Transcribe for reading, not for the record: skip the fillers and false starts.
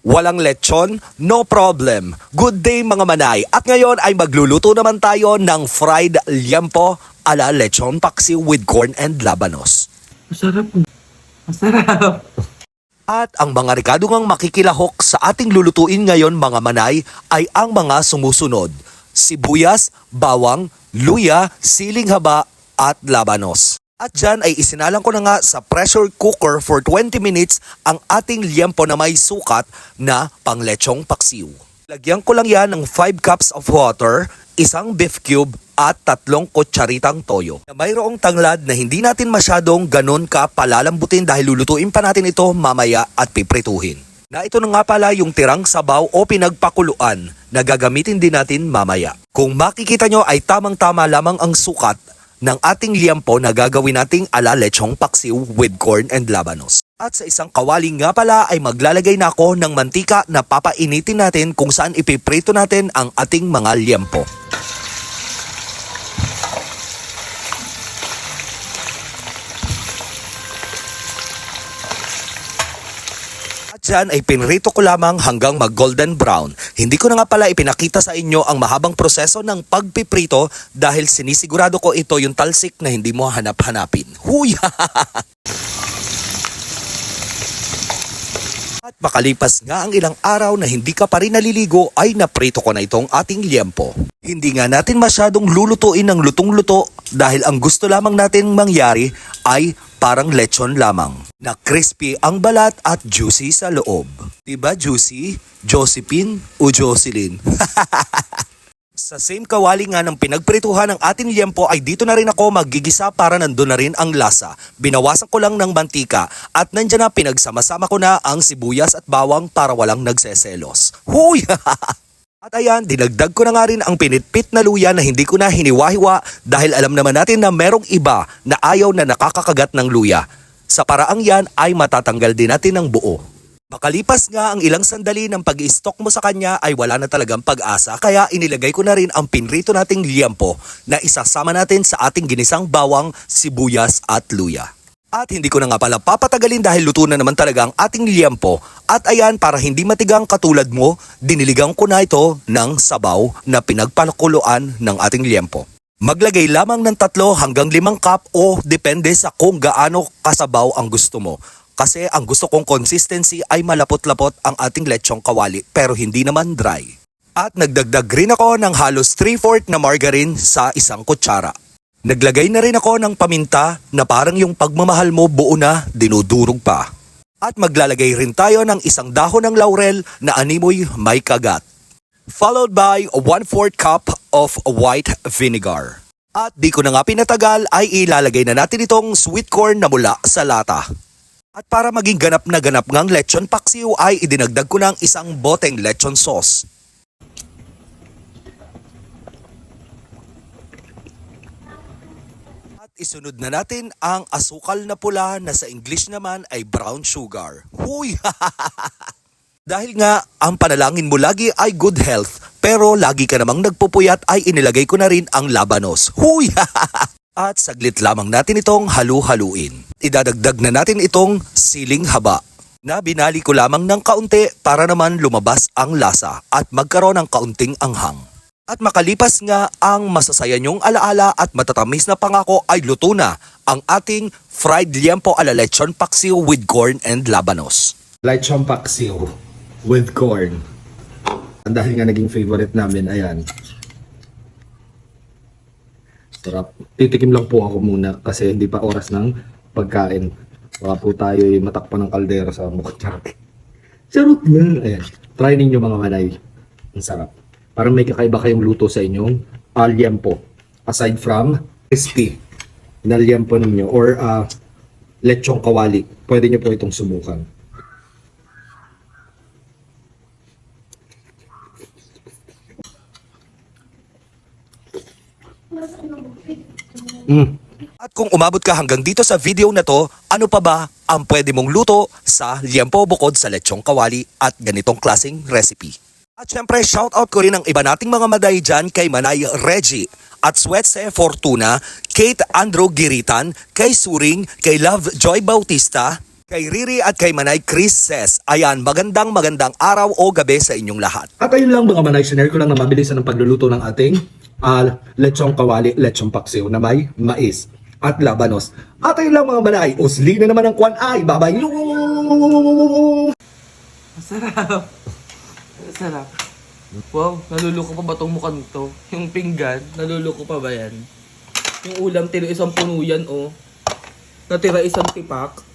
Walang lechon? No problem. Good day mga manay. At ngayon ay magluluto naman tayo ng fried liempo ala lechon paksiw with corn and labanos. Masarap. Masarap. At ang mga rekado ngang makikilahok sa ating lulutuin ngayon mga manay ay ang mga sumusunod. Sibuyas, bawang, luya, siling haba at labanos. At dyan ay isinalang ko na nga sa pressure cooker for 20 minutes ang ating liempo na may sukat na panglechong paksiw. Lagyan ko lang yan ng 5 cups of water, isang beef cube at 3 kutsaritang toyo. Na mayroong tanglad na hindi natin masyadong ganun ka palalambutin dahil lulutuin pa natin ito mamaya at piprituhin. Na ito na nga pala yung tirang sabaw o pinagpakuluan na gagamitin din natin mamaya. Kung makikita nyo ay tamang-tama lamang ang sukat ng ating liempo na gagawin nating ala lechong paksiw with corn and labanos. At sa isang kawali nga pala ay maglalagay na ako ng mantika na papainitin natin kung saan ipiprito natin ang ating mga liempo. Dyan ay pinrito ko lamang hanggang mag golden brown. Hindi ko na nga pala ipinakita sa inyo ang mahabang proseso ng pagpiprito dahil sinisigurado ko ito yung talsik na hindi mo hanap-hanapin. Huy! At makalipas nga ang ilang araw na hindi ka pa rin naliligo ay naprito ko na itong ating liempo. Hindi nga natin masyadong lulutuin ng lutong-luto dahil ang gusto lamang natin mangyari ay parang lechon lamang na crispy ang balat at juicy sa loob. Diba juicy? Josephine o Jocelyn? Sa same kawali nga ng pinagprituhan ng ating liempo ay dito na rin ako maggigisa para nandun na rin ang lasa. Binawasan ko lang ng mantika at nandyan na pinagsama-sama ko na ang sibuyas at bawang para walang nagseselos. Huy! At ayan, dinagdag ko na nga rin ang pinitpit na luya na hindi ko na hiniwa-hiwa dahil alam naman natin na merong iba na ayaw na nakakakagat ng luya. Sa paraang yan ay matatanggal din natin ng buo. Makalipas nga ang ilang sandali ng pag-i-stock mo sa kanya ay wala na talagang pag-asa kaya inilagay ko na rin ang pinrito nating liempo na isasama natin sa ating ginisang bawang, sibuyas at luya. At hindi ko na nga pala papatagalin dahil luto na naman talaga ang ating liempo. At ayan, para hindi matigang katulad mo, diniligang ko na ito ng sabaw na pinagpakuluan ng ating liempo. Maglagay lamang ng 3 hanggang 5 cup o depende sa kung gaano kasabaw ang gusto mo. Kasi ang gusto kong consistency ay malapot-lapot ang ating lechong kawali pero hindi naman dry. At nagdagdag rin ako ng halos 3/4 na margarine sa isang kutsara. Naglagay na rin ako ng paminta na parang yung pagmamahal mo buo na dinudurog pa. At maglalagay rin tayo ng isang dahon ng laurel na animoy may kagat. Followed by 1/4 cup of white vinegar. At di ko na nga pinatagal ay ilalagay na natin itong sweet corn na mula sa lata. At para maging ganap na ganap ngang lechon paksiw ay idinagdag ko ng isang boteng lechon sauce. At isunod na natin ang asukal na pula na sa English naman ay brown sugar. Huy! Dahil nga ang panalangin mo lagi ay good health pero lagi ka namang nagpupuyat ay inilagay ko na rin ang labanos. Huy! At saglit lamang natin itong halu-haluin. Idadagdag na natin itong siling haba na binali ko lamang ng kaunti para naman lumabas ang lasa at magkaroon ng kaunting anghang. At makalipas nga ang masasaya nyong alaala at matatamis na pangako ay luto na ang ating fried liempo ala lechon paksiw with corn and labanos. Lechon paksiw with corn. Dahil nga naging favorite namin, ayan. Sarap. Titikim lang po ako muna kasi hindi pa oras ng pagkain. Baka po tayo matakpan ng kaldero sa mukha. Sarap na. Ayan. Try ninyo mga manay. Ang sarap. Parang may kakaiba kayong luto sa inyong liempo. Aside from crispy na liempo ninyo or lechong kawali. Pwede nyo po itong subukan. At kung umabot ka hanggang dito sa video na to, ano pa ba ang pwede mong luto sa liempo bukod sa lechong kawali at ganitong klaseng recipe? At syempre, shoutout ko rin ang iba nating mga maday dyan kay Manay Reggie at Swetse Fortuna, Kate Andrew Giritan, kay Suring, kay Love Joy Bautista, Kay Riri at kay Manay Chris says, ayan, magandang araw o gabi sa inyong lahat. At ayun lang mga manay, sinare ko lang na mabilisan ng pagluluto ng ating lechong kawali, lechong paksiw na may mais at labanos. At ayun lang mga manay, usli na naman ang kwan ay babayo! Masarap. Masarap. Wow, naluluko pa ba tong mukhang to? Yung pinggan, naluluko pa ba yan? Yung ulam, tino isang puno yan, oh. Natira isang tipak.